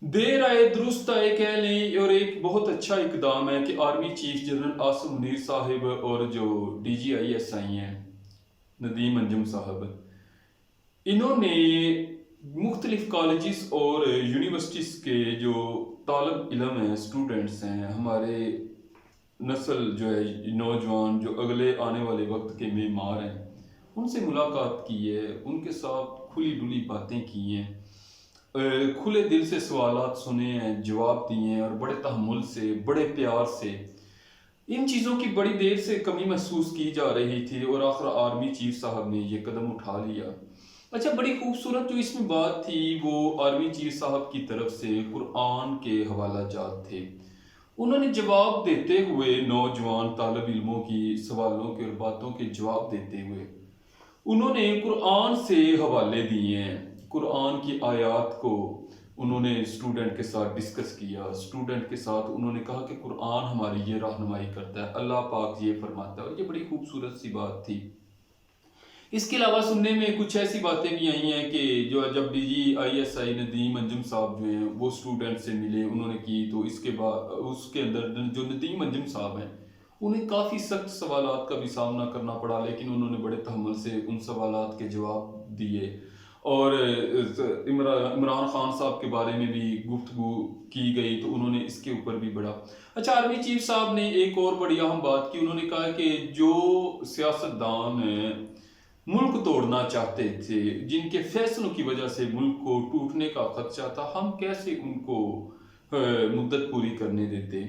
دیر آئے درست آئے کہہ لیں، اور ایک بہت اچھا اقدام ہے کہ army chief general Asim Munir صاحب اور جو ڈی جی آئی ایس آئی ہیں ندیم انجم صاحب، انہوں نے مختلف کالجز اور یونیورسٹیز کے جو طالب علم ہیں، اسٹوڈنٹس ہیں، ہمارے نسل جو ہے نوجوان جو اگلے آنے والے وقت کے معمار ہیں، ان سے ملاقات کی ہے، ان کے ساتھ کھلی ڈلی باتیں کی ہیں، کھلے دل سے سوالات سنے ہیں، جواب دیے ہیں، اور بڑے تحمل سے، بڑے پیار سے۔ ان چیزوں کی بڑی دیر سے کمی محسوس کی جا رہی تھی، اور آخر آرمی چیف صاحب نے یہ قدم اٹھا لیا۔ اچھا، بڑی خوبصورت جو اس میں بات تھی وہ آرمی چیف صاحب کی طرف سے قرآن کے حوالہ جات تھے۔ انہوں نے جواب دیتے ہوئے نوجوان طالب علموں کی سوالوں کے اور باتوں کے جواب دیتے ہوئے انہوں نے قرآن سے حوالے دیے ہیں۔ قرآن کی آیات کو انہوں نے اسٹوڈنٹ کے ساتھ ڈسکس کیا، اسٹوڈنٹ کے ساتھ انہوں نے کہا کہ قرآن ہماری یہ رہنمائی کرتا ہے، اللہ پاک یہ فرماتا ہے، اور یہ بڑی خوبصورت سی بات تھی۔ اس کے علاوہ سننے میں کچھ ایسی باتیں بھی آئی ہیں کہ جب D G I S I Nadeem Anjum صاحب جو ہیں وہ اسٹوڈنٹ سے ملے، انہوں نے کی، تو اس کے بعد اس کے اندر جو ندیم انجم صاحب ہیں انہیں کافی سخت سوالات کا بھی سامنا کرنا پڑا، لیکن انہوں نے بڑے تحمل سے ان سوالات کے جواب دیے، اور عمران خان صاحب کے بارے میں بھی گفتگو کی گئی، تو انہوں نے اس کے اوپر بھی بڑا اچھا۔ آرمی چیف صاحب نے ایک اور بڑی اہم بات کی، انہوں نے کہا کہ جو سیاستدان ملک توڑنا چاہتے تھے، جن کے فیصلوں کی وجہ سے ملک کو ٹوٹنے کا خدشہ تھا، ہم کیسے ان کو مدت پوری کرنے دیتے؟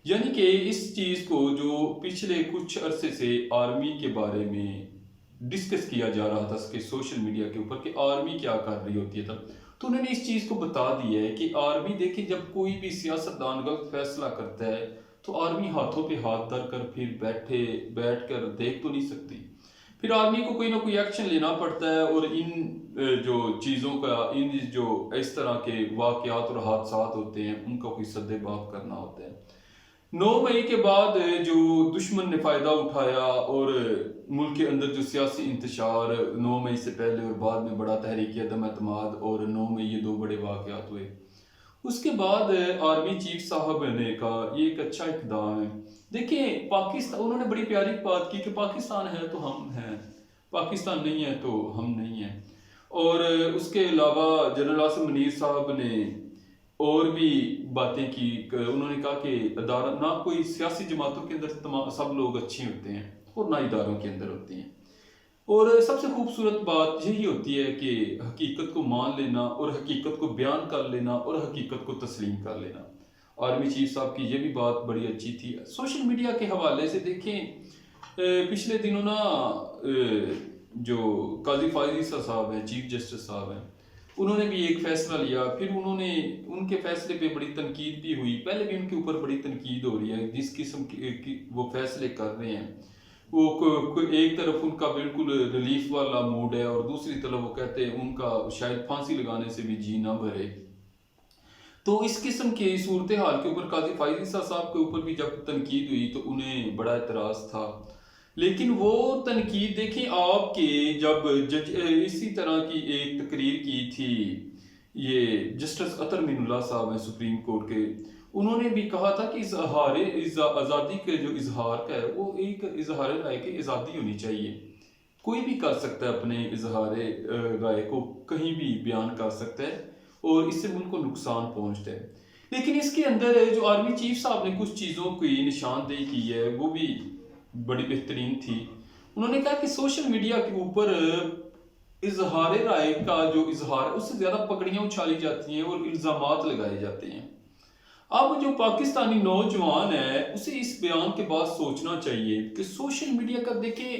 یعنی کہ اس چیز کو جو پچھلے کچھ عرصے سے آرمی کے بارے میں ڈسکس کیا جا رہا تھا کہ سوشل میڈیا کے اوپر کہ آرمی کیا کر رہی ہوتی ہے تب، تو انہوں نے اس چیز کو بتا دیا ہے کہ آرمی دیکھیں جب کوئی بھی سیاستدان غلط فیصلہ کرتا ہے تو آرمی ہاتھوں پہ ہاتھ دھر کر پھر بیٹھ کر دیکھ تو نہیں سکتی، پھر آرمی کو کوئی نہ کوئی ایکشن لینا پڑتا ہے، اور ان جو چیزوں کا، ان جو اس طرح کے واقعات اور حادثات ہوتے ہیں ان کا کوئی سد باب کرنا ہوتا ہے۔ 9 مئی کے بعد جو دشمن نے فائدہ اٹھایا، اور ملک کے اندر جو سیاسی انتشار 9 مئی سے پہلے اور بعد میں بڑا تحریک عدم اعتماد، اور 9 مئی یہ دو بڑے واقعات ہوئے، اس کے بعد آرمی چیف صاحب نے کہا یہ ایک اچھا اقدام ہے۔ دیکھیں پاکستان، انہوں نے بڑی پیاری بات کی کہ پاکستان ہے تو ہم ہیں، پاکستان نہیں ہے تو ہم نہیں ہیں، اور اس کے علاوہ جنرل عاصم منیر صاحب نے اور بھی باتیں کی، انہوں نے کہا کہ ادارہ نہ کوئی سیاسی جماعتوں کے اندر سب لوگ اچھے ہوتے ہیں، اور نہ اداروں کے اندر ہوتے ہیں، اور سب سے خوبصورت بات یہی ہوتی ہے کہ حقیقت کو مان لینا، اور حقیقت کو بیان کر لینا، اور حقیقت کو تسلیم کر لینا۔ آرمی چیف صاحب کی یہ بھی بات بڑی اچھی تھی۔ سوشل میڈیا کے حوالے سے دیکھیں، پچھلے دنوں جو قاضی فائز عیسیٰ صاحب ہیں، چیف جسٹس صاحب ہیں، انہوں نے بھی ایک فیصلہ لیا، پھر انہوں نے ان کے فیصلے پہ بڑی تنقید بھی ہوئی، پہلے بھی ان کے اوپر بڑی تنقید ہو رہی ہے، جس قسم کی وہ فیصلے کر رہے ہیں، وہ ایک طرف ان کا بالکل ریلیف والا موڈ ہے، اور دوسری طرف وہ کہتے ہیں ان کا شاید پھانسی لگانے سے بھی جی نہ بھرے۔ تو اس قسم کی صورتحال کے اوپر قاضی فائز عیسیٰ صاحب کے اوپر بھی جب تنقید ہوئی تو انہیں بڑا اعتراض تھا، لیکن وہ تنقید دیکھیں آپ کے جب اسی طرح کی ایک تقریر کی تھی یہ جسٹس اطہر مین اللہ صاحب ہیں سپریم کورٹ کے، انہوں نے بھی کہا تھا کہ آزادی کے جو اظہار کا ہے وہ ایک اظہار رائے کی آزادی ہونی چاہیے، کوئی بھی کر سکتا ہے اپنے اظہار رائے کو کہیں بھی بیان کر سکتا ہے، اور اس سے ملک کو نقصان پہنچتا ہے۔ لیکن اس کے اندر جو آرمی چیف صاحب نے کچھ چیزوں کی نشاندہی کی ہے وہ بھی بڑی بہترین تھی۔ انہوں نے کہا کہ سوشل میڈیا کے اوپر اظہار رائے کا جو اظہار ہے اس سے زیادہ پکڑیاں اچھالی جاتی ہیں اور الزامات لگائے جاتے ہیں۔ اب جو پاکستانی نوجوان ہے اسے اس بیان کے بعد سوچنا چاہیے کہ سوشل میڈیا کا دیکھیں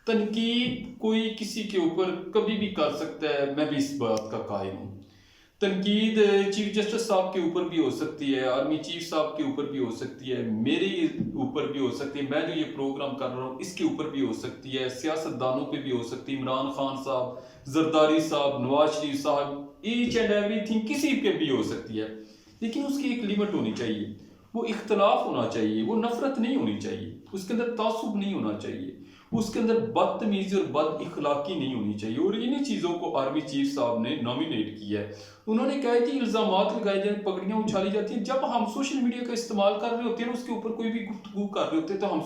تنقید کوئی کسی کے اوپر کبھی بھی کر سکتا ہے، میں بھی اس بات کا قائل ہوں۔ تنقید چیف جسٹس صاحب کے اوپر بھی ہو سکتی ہے، آرمی چیف صاحب کے اوپر بھی ہو سکتی ہے، میرے اوپر بھی ہو سکتی ہے، میں جو یہ پروگرام کر رہا ہوں اس کے اوپر بھی ہو سکتی ہے، سیاستدانوں پہ بھی ہو سکتی ہے، عمران خان صاحب، زرداری صاحب، نواز شریف صاحب، ایچ اینڈ ایوری تھنگ کسی پہ بھی ہو سکتی ہے، لیکن اس کی ایک لیمٹ ہونی چاہیے، وہ اختلاف ہونا چاہیے، وہ نفرت نہیں ہونی چاہیے، اس کے اندر تعصب نہیں ہونا چاہیے، اس کے اندر بدتمیزی اور بد اخلاقی نہیں ہونی چاہیے، اور انہی چیزوں کو آرمی چیف صاحب نے نامینیٹ کیا ہے۔ انہوں نے کہا کہ الزامات لگائے جائیں، پگڑیاں اچھالی جاتی ہیں۔ جب ہم سوشل میڈیا کا استعمال کر رہے ہوتے ہیں، اس کے اوپر کوئی بھی گفتگو کر رہے ہوتے ہیں، تو ہم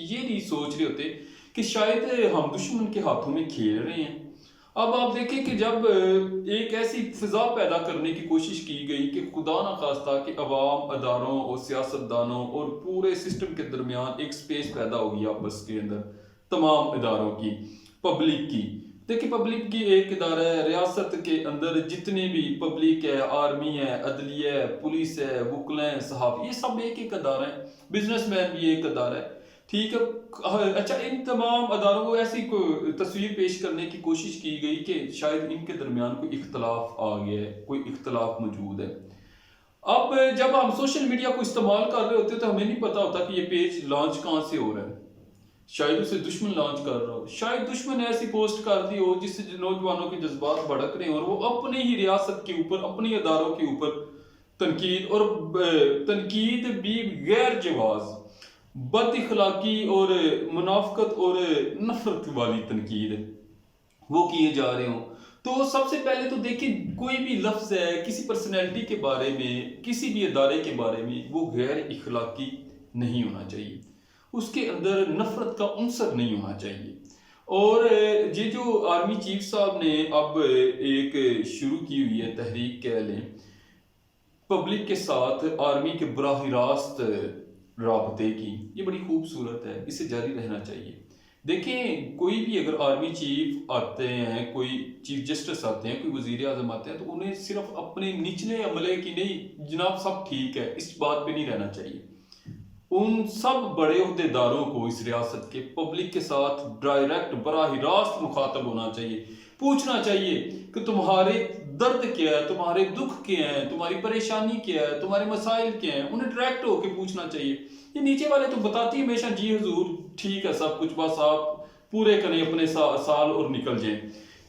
یہ نہیں سوچ رہے ہوتے کہ شاید ہم دشمن کے ہاتھوں میں کھیل رہے ہیں۔ اب آپ دیکھیں کہ جب ایک ایسی فضا پیدا کرنے کی کوشش کی گئی کہ خدا نخواستہ کہ عوام، اداروں اور سیاستدانوں اور پورے سسٹم کے درمیان ایک سپیس پیدا ہوگی آپس کے اندر، تمام اداروں کی، پبلک کی۔ دیکھیں پبلک کی ایک ادارہ ہے، ریاست کے اندر جتنے بھی پبلک ہے، آرمی ہے، عدلیہ ہے، پولیس ہے، وکلا ہیں، صحافی، یہ سب ایک ادارہ ہے، بزنس مین بھی ایک ادارہ ہے، ٹھیک ہے۔ اچھا، ان تمام اداروں کو ایسی تصویر پیش کرنے کی کوشش کی گئی کہ شاید ان کے درمیان کوئی اختلاف آ گیا ہے، کوئی اختلاف موجود ہے۔ اب جب ہم سوشل میڈیا کو استعمال کر رہے ہوتے تو ہمیں نہیں پتا ہوتا کہ یہ پیج لانچ کہاں سے ہو رہا ہے، شاید اسے دشمن لانچ کر رہا ہو، شاید دشمن نے ایسی پوسٹ کر دی ہو جس سے نوجوانوں کے جذبات بھڑک رہے ہیں، اور وہ اپنی ہی ریاست کے اوپر، اپنی اداروں کے اوپر تنقید، اور تنقید بھی غیر جواز، بد اخلاقی اور منافقت اور نفرت والی تنقید وہ کیے جا رہے ہوں۔ تو سب سے پہلے تو دیکھیں، کوئی بھی لفظ ہے کسی پرسنالٹی کے بارے میں، کسی بھی ادارے کے بارے میں، وہ غیر اخلاقی نہیں ہونا چاہیے، اس کے اندر نفرت کا عنصر نہیں ہونا چاہیے۔ اور یہ جو آرمی چیف صاحب نے اب ایک شروع کی ہوئی ہے تحریک کہہ لیں، پبلک کے ساتھ آرمی کے براہ راست رابطے کی، یہ بڑی خوبصورت ہے، اسے جاری رہنا چاہیے۔ دیکھیں، کوئی بھی اگر آرمی چیف آتے ہیں، کوئی چیف جسٹس آتے ہیں، کوئی وزیر اعظم آتے ہیں، تو انہیں صرف اپنے نچلے عملے کی نہیں، جناب سب ٹھیک ہے، اس بات پہ نہیں رہنا چاہیے۔ ان سب بڑے عہدیداروں کو اس ریاست کے پبلک کے ساتھ ڈائریکٹ براہ راست مخاطب ہونا چاہیے، پوچھنا چاہیے کہ تمہارے درد کیا ہے، تمہارے دکھ کیا ہیں، تمہاری پریشانی کیا ہے، تمہارے مسائل کیا ہیں، انہیں ڈائریکٹ ہو کے پوچھنا چاہیے۔ یہ نیچے والے تو بتاتی ہمیشہ جی حضور ٹھیک ہے سب کچھ، بس آپ پورے کریں اپنے سال اور نکل جائیں۔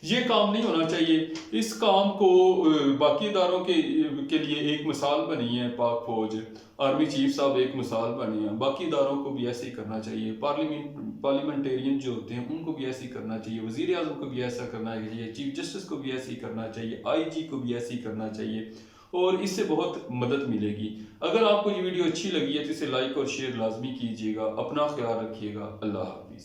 یہ کام نہیں ہونا چاہیے۔ اس کام کو باقی اداروں کے لیے ایک مثال بنی ہے پاک فوج، آرمی چیف صاحب ایک مثال بنی ہے، باقی اداروں کو بھی ایسے ہی کرنا چاہیے، پارلیمنٹیرین جو ہوتے ہیں ان کو بھی ایسے ہی کرنا چاہیے، وزیر اعظم کو بھی ایسا کرنا چاہیے، چیف جسٹس کو بھی ایسے ہی کرنا چاہیے، آئی جی کو بھی ایسے ہی کرنا چاہیے، اور اس سے بہت مدد ملے گی۔ اگر آپ کو یہ ویڈیو اچھی لگی ہے تو اسے لائک اور شیئر لازمی کیجیے گا۔ اپنا خیال رکھیے گا۔ اللہ حافظ۔